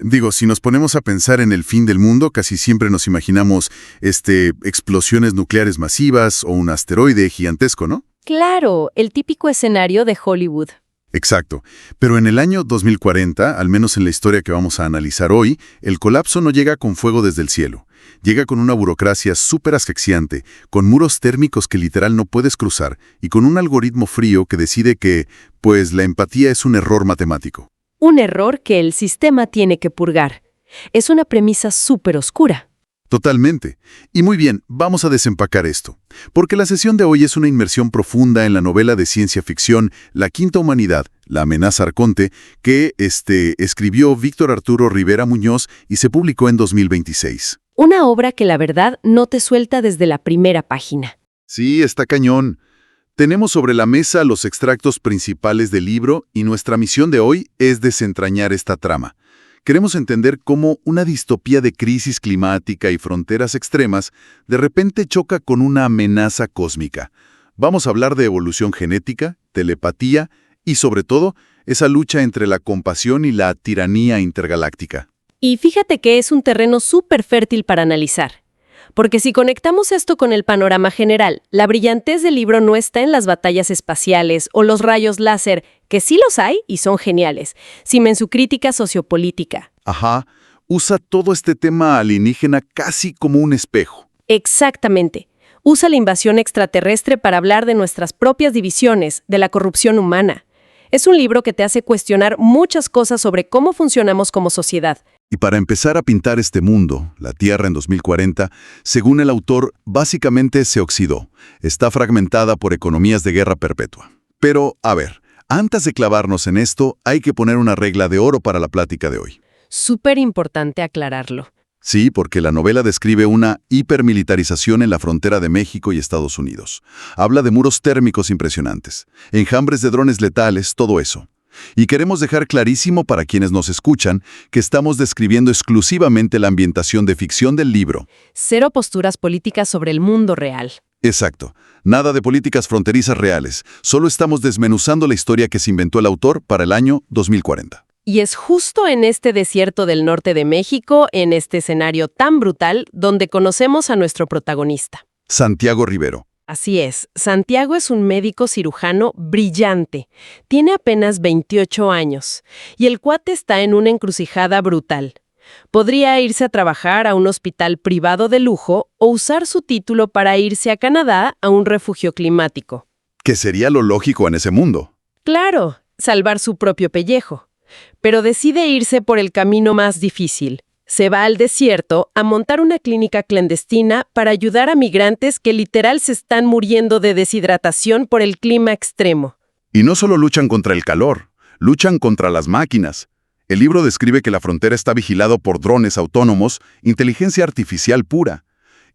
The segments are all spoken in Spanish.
Digo, si nos ponemos a pensar en el fin del mundo, casi siempre nos imaginamos, explosiones nucleares masivas o un asteroide gigantesco, ¿no? Claro, el típico escenario de Hollywood. Exacto. Pero en el año 2040, al menos en la historia que vamos a analizar hoy, el colapso no llega con fuego desde el cielo. Llega con una burocracia súper asfixiante, con muros térmicos que literal no puedes cruzar y con un algoritmo frío que decide que, pues, la empatía es un error matemático. Un error que el sistema tiene que purgar. Es una premisa súper oscura. Totalmente. Y muy bien, vamos a desempacar esto. Porque la sesión de hoy es una inmersión profunda en la novela de ciencia ficción La Quinta Humanidad, La Amenaza Arconte, que escribió Víctor Arturo Rivera Muñoz y se publicó en 2026. Una obra que la verdad no te suelta desde la primera página. Sí, está cañón. Tenemos sobre la mesa los extractos principales del libro y nuestra misión de hoy es desentrañar esta trama. Queremos entender cómo una distopía de crisis climática y fronteras extremas de repente choca con una amenaza cósmica. Vamos a hablar de evolución genética, telepatía y, sobre todo, esa lucha entre la compasión y la tiranía intergaláctica. Y fíjate que es un terreno súper fértil para analizar. Porque si conectamos esto con el panorama general, la brillantez del libro no está en las batallas espaciales o los rayos láser, que sí los hay y son geniales, sino en su crítica sociopolítica. Ajá, usa todo este tema alienígena casi como un espejo. Exactamente. Usa la invasión extraterrestre para hablar de nuestras propias divisiones, de la corrupción humana. Es un libro que te hace cuestionar muchas cosas sobre cómo funcionamos como sociedad. Y para empezar a pintar este mundo, la Tierra en 2040, según el autor, básicamente se oxidó. Está fragmentada por economías de guerra perpetua. Pero, a ver, antes de clavarnos en esto, hay que poner una regla de oro para la plática de hoy. Súper importante aclararlo. Sí, porque la novela describe una hipermilitarización en la frontera de México y Estados Unidos. Habla de muros térmicos impresionantes, enjambres de drones letales, todo eso. Y queremos dejar clarísimo para quienes nos escuchan que estamos describiendo exclusivamente la ambientación de ficción del libro. Cero posturas políticas sobre el mundo real. Exacto. Nada de políticas fronterizas reales. Solo estamos desmenuzando la historia que se inventó el autor para el año 2040. Y es justo en este desierto del norte de México, en este escenario tan brutal, donde conocemos a nuestro protagonista. Santiago Rivero. Así es, Santiago es un médico cirujano brillante. Tiene apenas 28 años. Y el cuate está en una encrucijada brutal. Podría irse a trabajar a un hospital privado de lujo o usar su título para irse a Canadá a un refugio climático. Que sería lo lógico en ese mundo. Claro, salvar su propio pellejo. Pero decide irse por el camino más difícil. Se va al desierto a montar una clínica clandestina para ayudar a migrantes que literal se están muriendo de deshidratación por el clima extremo. Y no solo luchan contra el calor, luchan contra las máquinas. El libro describe que la frontera está vigilado por drones autónomos, inteligencia artificial pura.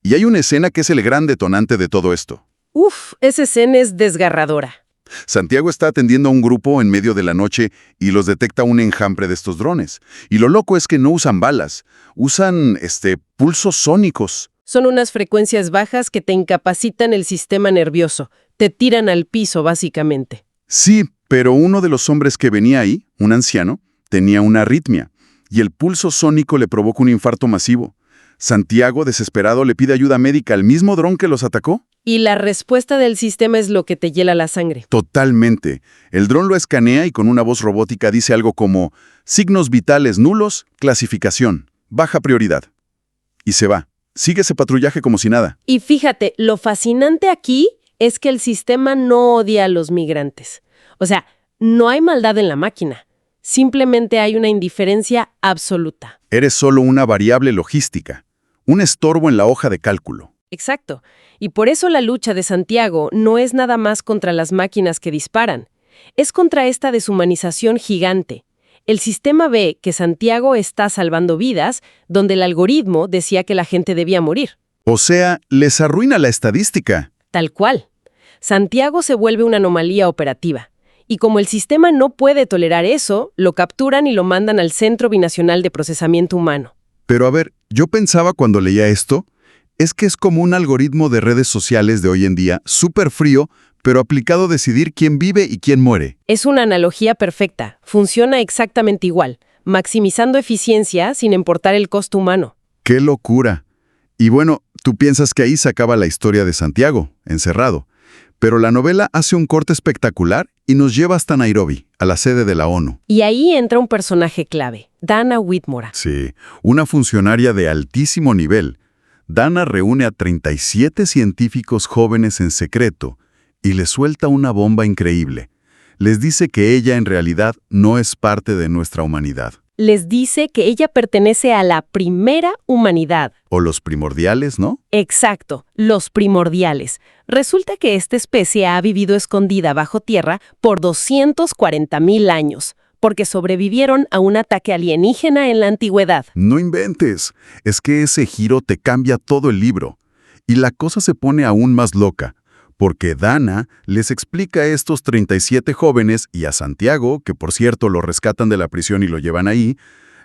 Y hay una escena que es el gran detonante de todo esto. Uf, esa escena es desgarradora. Santiago está atendiendo a un grupo en medio de la noche y los detecta un enjambre de estos drones. Y lo loco es que no usan balas, usan, pulsos sónicos. Son unas frecuencias bajas que te incapacitan el sistema nervioso. Te tiran al piso, básicamente. Sí, pero uno de los hombres que venía ahí, un anciano, tenía una arritmia. Y el pulso sónico le provoca un infarto masivo. Santiago, desesperado, le pide ayuda médica al mismo dron que los atacó. Y la respuesta del sistema es lo que te hiela la sangre. Totalmente. El dron lo escanea y con una voz robótica dice algo como signos vitales nulos, clasificación, baja prioridad. Y se va. Sigue ese patrullaje como si nada. Y fíjate, lo fascinante aquí es que el sistema no odia a los migrantes. O sea, no hay maldad en la máquina. Simplemente hay una indiferencia absoluta. Eres solo una variable logística, un estorbo en la hoja de cálculo. Exacto. Y por eso la lucha de Santiago no es nada más contra las máquinas que disparan. Es contra esta deshumanización gigante. El sistema ve que Santiago está salvando vidas, donde el algoritmo decía que la gente debía morir. O sea, les arruina la estadística. Tal cual. Santiago se vuelve una anomalía operativa. Y como el sistema no puede tolerar eso, lo capturan y lo mandan al Centro Binacional de Procesamiento Humano. Pero a ver, yo pensaba cuando leía esto, es que es como un algoritmo de redes sociales de hoy en día, súper frío, pero aplicado a decidir quién vive y quién muere. Es una analogía perfecta. Funciona exactamente igual. maximizando eficiencia sin importar el costo humano. ¡Qué locura! Y bueno, tú piensas que ahí se acaba la historia de Santiago, encerrado. Pero la novela hace un corte espectacular y nos lleva hasta Nairobi, a la sede de la ONU. Y ahí entra un personaje clave, Dana Whitmore. Sí, una funcionaria de altísimo nivel. Dana reúne a 37 científicos jóvenes en secreto y les suelta una bomba increíble. Les dice que ella en realidad no es parte de nuestra humanidad. Les dice que ella pertenece a la primera humanidad. O los primordiales, ¿no? Exacto, los primordiales. Resulta que esta especie ha vivido escondida bajo tierra por 240.000 años, porque sobrevivieron a un ataque alienígena en la antigüedad. No inventes. Es que ese giro te cambia todo el libro. Y la cosa se pone aún más loca, porque Dana les explica a estos 37 jóvenes y a Santiago, que por cierto lo rescatan de la prisión y lo llevan ahí,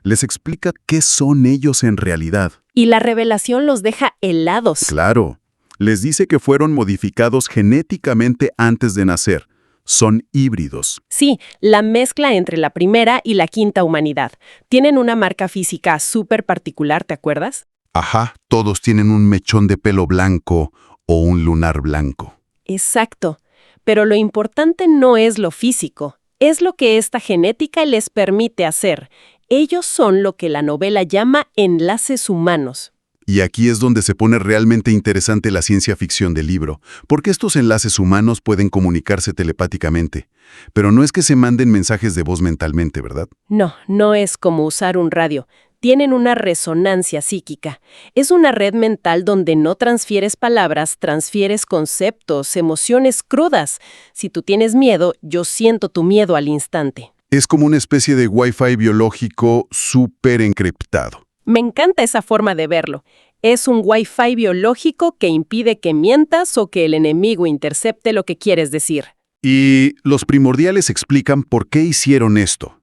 les explica qué son ellos en realidad. Y la revelación los deja helados. Claro, les dice que fueron modificados genéticamente antes de nacer. Son híbridos. Sí, la mezcla entre la primera y la quinta humanidad. Tienen una marca física súper particular, ¿te acuerdas? Ajá, todos tienen un mechón de pelo blanco o un lunar blanco. Exacto. Pero lo importante no es lo físico, es lo que esta genética les permite hacer. Ellos son lo que la novela llama enlaces humanos. Y aquí es donde se pone realmente interesante la ciencia ficción del libro, porque estos enlaces humanos pueden comunicarse telepáticamente. Pero no es que se manden mensajes de voz mentalmente, ¿verdad? No, no es como usar un radio. Tienen una resonancia psíquica. Es una red mental donde no transfieres palabras, transfieres conceptos, emociones crudas. Si tú tienes miedo, yo siento tu miedo al instante. Es como una especie de Wi-Fi biológico súper encriptado. Me encanta esa forma de verlo. Es un Wi-Fi biológico que impide que mientas o que el enemigo intercepte lo que quieres decir. Y los primordiales explican por qué hicieron esto.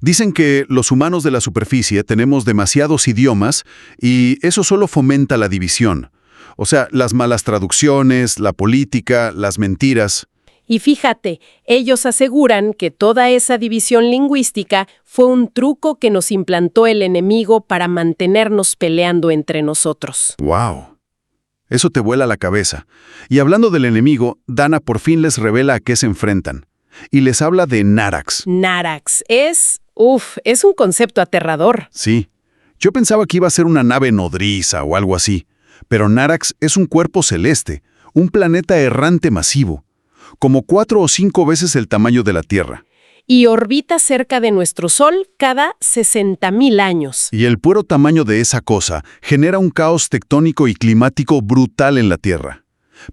Dicen que los humanos de la superficie tenemos demasiados idiomas y eso solo fomenta la división. O sea, las malas traducciones, la política, las mentiras. Y fíjate, ellos aseguran que toda esa división lingüística fue un truco que nos implantó el enemigo para mantenernos peleando entre nosotros. ¡Wow! Eso te vuela la cabeza. Y hablando del enemigo, Dana por fin les revela a qué se enfrentan. Y les habla de Narax. Narax es un concepto aterrador. Sí. Yo pensaba que iba a ser una nave nodriza o algo así. Pero Narax es un cuerpo celeste, un planeta errante masivo, como 4 o 5 veces el tamaño de la Tierra. Y orbita cerca de nuestro Sol cada 60.000 años. Y el puro tamaño de esa cosa genera un caos tectónico y climático brutal en la Tierra.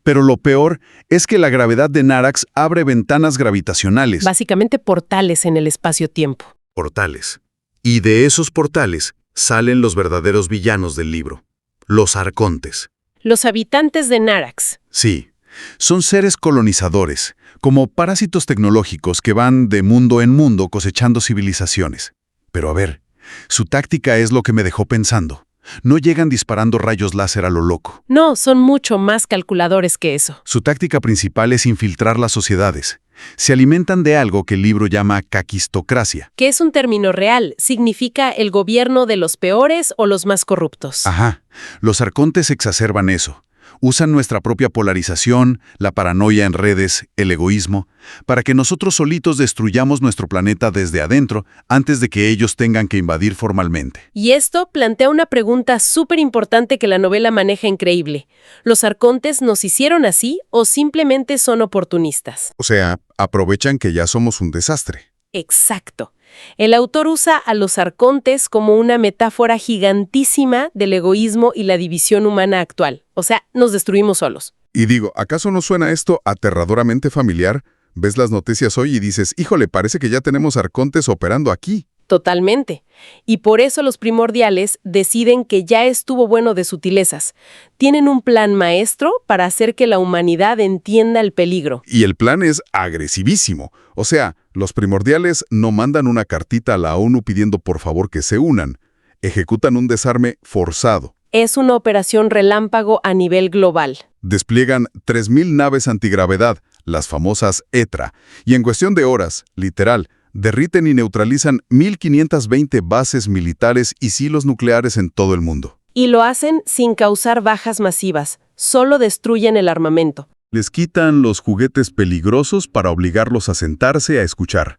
Pero lo peor es que la gravedad de Narax abre ventanas gravitacionales. Básicamente portales en el espacio-tiempo. Portales. Y de esos portales salen los verdaderos villanos del libro, los arcontes. Los habitantes de Narax. Sí, son seres colonizadores, como parásitos tecnológicos que van de mundo en mundo cosechando civilizaciones. Pero a ver, su táctica es lo que me dejó pensando. No llegan disparando rayos láser a lo loco. No, son mucho más calculadores que eso. Su táctica principal es infiltrar las sociedades. Se alimentan de algo que el libro llama caquistocracia. Que es un término real, significa el gobierno de los peores o los más corruptos. Ajá, los arcontes exacerban eso. Usan nuestra propia polarización, la paranoia en redes, el egoísmo, para que nosotros solitos destruyamos nuestro planeta desde adentro antes de que ellos tengan que invadir formalmente. Y esto plantea una pregunta súper importante que la novela maneja increíble. ¿Los arcontes nos hicieron así o simplemente son oportunistas? O sea, aprovechan que ya somos un desastre. Exacto. El autor usa a los arcontes como una metáfora gigantísima del egoísmo y la división humana actual. O sea, nos destruimos solos. Y digo, ¿acaso no suena esto aterradoramente familiar? Ves las noticias hoy y dices, híjole, parece que ya tenemos arcontes operando aquí. Totalmente. Y por eso los primordiales deciden que ya estuvo bueno de sutilezas. Tienen un plan maestro para hacer que la humanidad entienda el peligro. Y el plan es agresivísimo. O sea, los primordiales no mandan una cartita a la ONU pidiendo por favor que se unan. Ejecutan un desarme forzado. Es una operación relámpago a nivel global. Despliegan 3.000 naves antigravedad, las famosas ETRA, y en cuestión de horas, literal, derriten y neutralizan 1.520 bases militares y silos nucleares en todo el mundo. Y lo hacen sin causar bajas masivas, solo destruyen el armamento. Les quitan los juguetes peligrosos para obligarlos a sentarse a escuchar.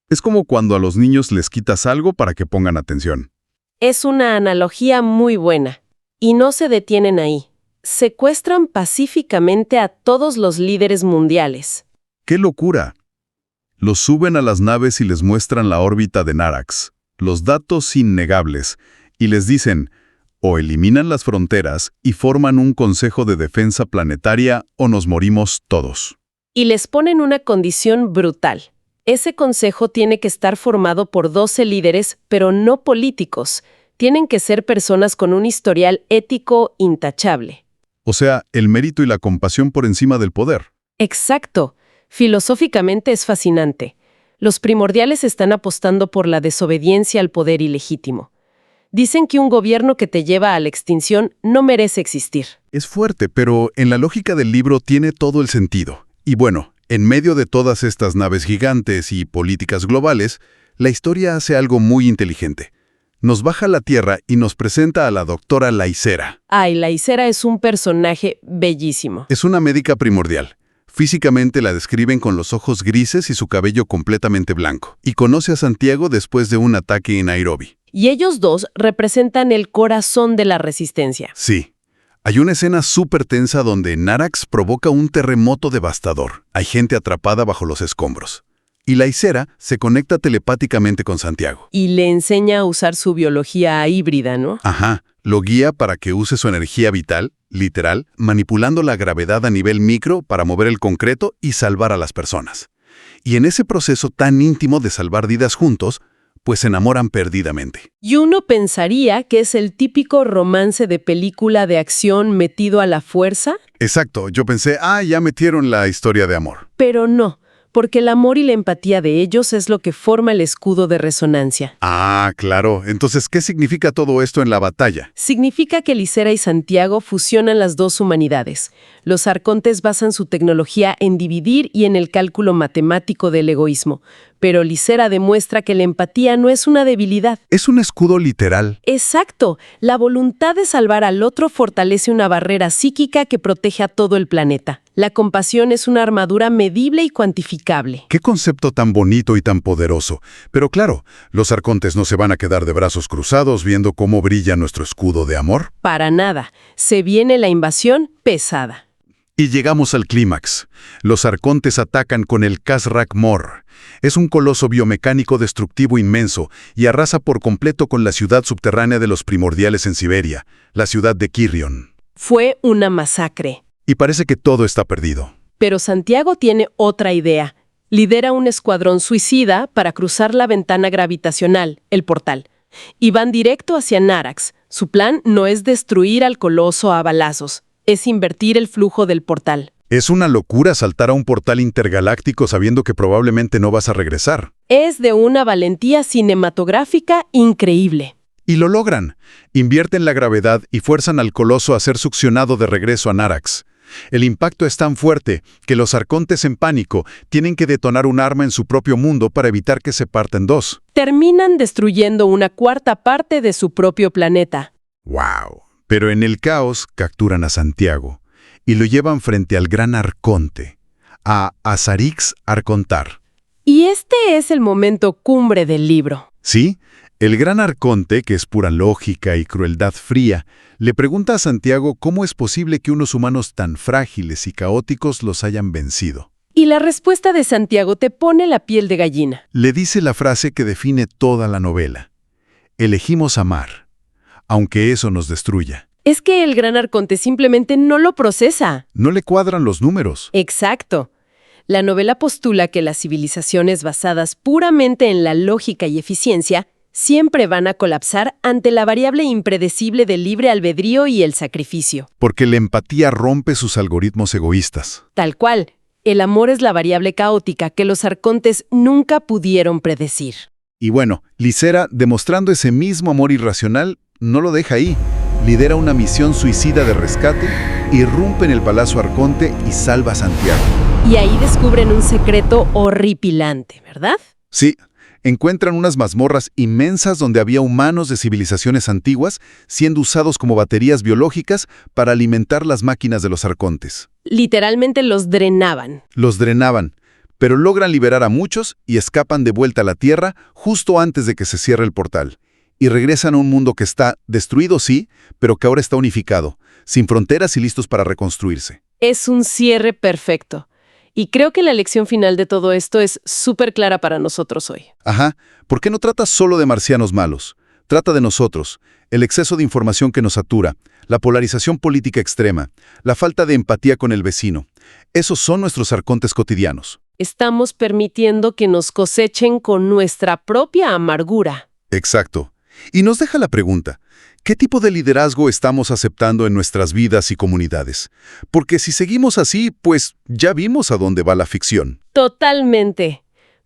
Es como cuando a los niños les quitas algo para que pongan atención. Es una analogía muy buena. Y no se detienen ahí. Secuestran pacíficamente a todos los líderes mundiales. ¡Qué locura! Los suben a las naves y les muestran la órbita de Narax, los datos innegables, y les dicen, o eliminan las fronteras y forman un Consejo de Defensa Planetaria o nos morimos todos. Y les ponen una condición brutal. Ese consejo tiene que estar formado por 12 líderes, pero no políticos. Tienen que ser personas con un historial ético intachable. O sea, el mérito y la compasión por encima del poder. Exacto. Filosóficamente es fascinante. Los primordiales están apostando por la desobediencia al poder ilegítimo. Dicen que un gobierno que te lleva a la extinción no merece existir. Es fuerte, pero en la lógica del libro tiene todo el sentido. Y bueno, en medio de todas estas naves gigantes y políticas globales, la historia hace algo muy inteligente. Nos baja a la Tierra y nos presenta a la doctora Laisera. Ay, Laisera es un personaje bellísimo. Es una médica primordial. Físicamente la describen con los ojos grises y su cabello completamente blanco. Y conoce a Santiago después de un ataque en Nairobi. Y ellos dos representan el corazón de la resistencia. Sí. Hay una escena súper tensa donde Narax provoca un terremoto devastador. Hay gente atrapada bajo los escombros. Y Laisera se conecta telepáticamente con Santiago. Y le enseña a usar su biología híbrida, ¿no? Ajá. Lo guía para que use su energía vital, literal, manipulando la gravedad a nivel micro para mover el concreto y salvar a las personas. Y en ese proceso tan íntimo de salvar vidas juntos, pues se enamoran perdidamente. Y uno pensaría que es el típico romance de película de acción metido a la fuerza. Exacto, yo pensé, ya metieron la historia de amor. Pero no, porque el amor y la empatía de ellos es lo que forma el escudo de resonancia. Ah, claro. Entonces, ¿qué significa todo esto en la batalla? Significa que Laisera y Santiago fusionan las dos humanidades. Los arcontes basan su tecnología en dividir y en el cálculo matemático del egoísmo. Pero Laisera demuestra que la empatía no es una debilidad. Es un escudo literal. Exacto. La voluntad de salvar al otro fortalece una barrera psíquica que protege a todo el planeta. La compasión es una armadura medible y cuantificable. Qué concepto tan bonito y tan poderoso. Pero claro, los arcontes no se van a quedar de brazos cruzados viendo cómo brilla nuestro escudo de amor. Para nada. Se viene la invasión pesada. Y llegamos al clímax. Los arcontes atacan con el Khazrak Mor. Es un coloso biomecánico destructivo inmenso y arrasa por completo con la ciudad subterránea de los primordiales en Siberia, la ciudad de Quirion. Fue una masacre. Y parece que todo está perdido. Pero Santiago tiene otra idea. Lidera un escuadrón suicida para cruzar la ventana gravitacional, el portal. Y van directo hacia Narax. Su plan no es destruir al coloso a balazos, es invertir el flujo del portal. Es una locura saltar a un portal intergaláctico sabiendo que probablemente no vas a regresar. Es de una valentía cinematográfica increíble. Y lo logran. Invierten la gravedad y fuerzan al coloso a ser succionado de regreso a Narax. El impacto es tan fuerte que los arcontes en pánico tienen que detonar un arma en su propio mundo para evitar que se parta en dos. Terminan destruyendo una cuarta parte de su propio planeta. ¡Wow! Pero en el caos capturan a Santiago y lo llevan frente al gran arconte, a Azarix Arcontar. Y este es el momento cumbre del libro. Sí, el gran arconte, que es pura lógica y crueldad fría, le pregunta a Santiago cómo es posible que unos humanos tan frágiles y caóticos los hayan vencido. Y la respuesta de Santiago te pone la piel de gallina. Le dice la frase que define toda la novela. Elegimos amar, aunque eso nos destruya. Es que el gran arconte simplemente no lo procesa. No le cuadran los números. Exacto. La novela postula que las civilizaciones basadas puramente en la lógica y eficiencia siempre van a colapsar ante la variable impredecible del libre albedrío y el sacrificio. Porque la empatía rompe sus algoritmos egoístas. Tal cual. El amor es la variable caótica que los arcontes nunca pudieron predecir. Y bueno, Laisera, demostrando ese mismo amor irracional, no lo deja ahí. Lidera una misión suicida de rescate, irrumpe en el Palacio Arconte y salva a Santiago. Y ahí descubren un secreto horripilante, ¿verdad? Sí, encuentran unas mazmorras inmensas donde había humanos de civilizaciones antiguas siendo usados como baterías biológicas para alimentar las máquinas de los arcontes. Literalmente los drenaban. Los drenaban, pero logran liberar a muchos y escapan de vuelta a la Tierra justo antes de que se cierre el portal. Y regresan a un mundo que está destruido, sí, pero que ahora está unificado, sin fronteras y listos para reconstruirse. Es un cierre perfecto. Y creo que la lección final de todo esto es súper clara para nosotros hoy. Ajá, ¿por qué no trata solo de marcianos malos? Trata de nosotros, el exceso de información que nos satura, la polarización política extrema, la falta de empatía con el vecino. Esos son nuestros arcontes cotidianos. Estamos permitiendo que nos cosechen con nuestra propia amargura. Exacto. Y nos deja la pregunta, ¿qué tipo de liderazgo estamos aceptando en nuestras vidas y comunidades? Porque si seguimos así, pues ya vimos a dónde va la ficción. Totalmente.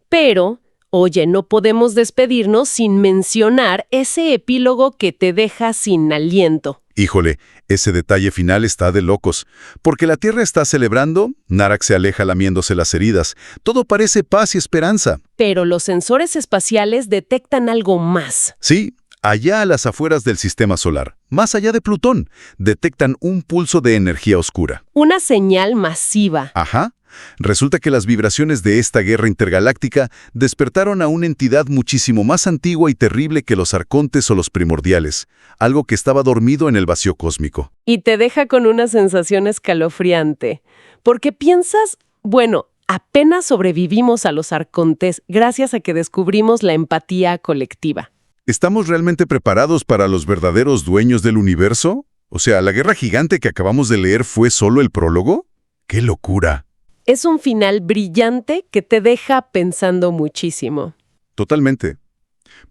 Pero, oye, no podemos despedirnos sin mencionar ese epílogo que te deja sin aliento. Híjole, ese detalle final está de locos. Porque la Tierra está celebrando, Narak se aleja lamiéndose las heridas. Todo parece paz y esperanza. Pero los sensores espaciales detectan algo más. Sí, allá a las afueras del sistema solar, más allá de Plutón, detectan un pulso de energía oscura. Una señal masiva. Ajá. Resulta que las vibraciones de esta guerra intergaláctica despertaron a una entidad muchísimo más antigua y terrible que los arcontes o los primordiales, algo que estaba dormido en el vacío cósmico. Y te deja con una sensación escalofriante. Porque piensas, bueno, apenas sobrevivimos a los arcontes gracias a que descubrimos la empatía colectiva. ¿Estamos realmente preparados para los verdaderos dueños del universo? O sea, ¿la guerra gigante que acabamos de leer fue solo el prólogo? ¡Qué locura! Es un final brillante que te deja pensando muchísimo. Totalmente.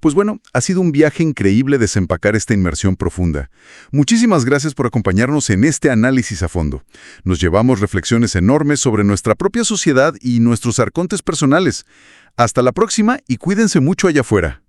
Pues bueno, ha sido un viaje increíble desempacar esta inmersión profunda. Muchísimas gracias por acompañarnos en este análisis a fondo. Nos llevamos reflexiones enormes sobre nuestra propia sociedad y nuestros arcontes personales. Hasta la próxima y cuídense mucho allá afuera.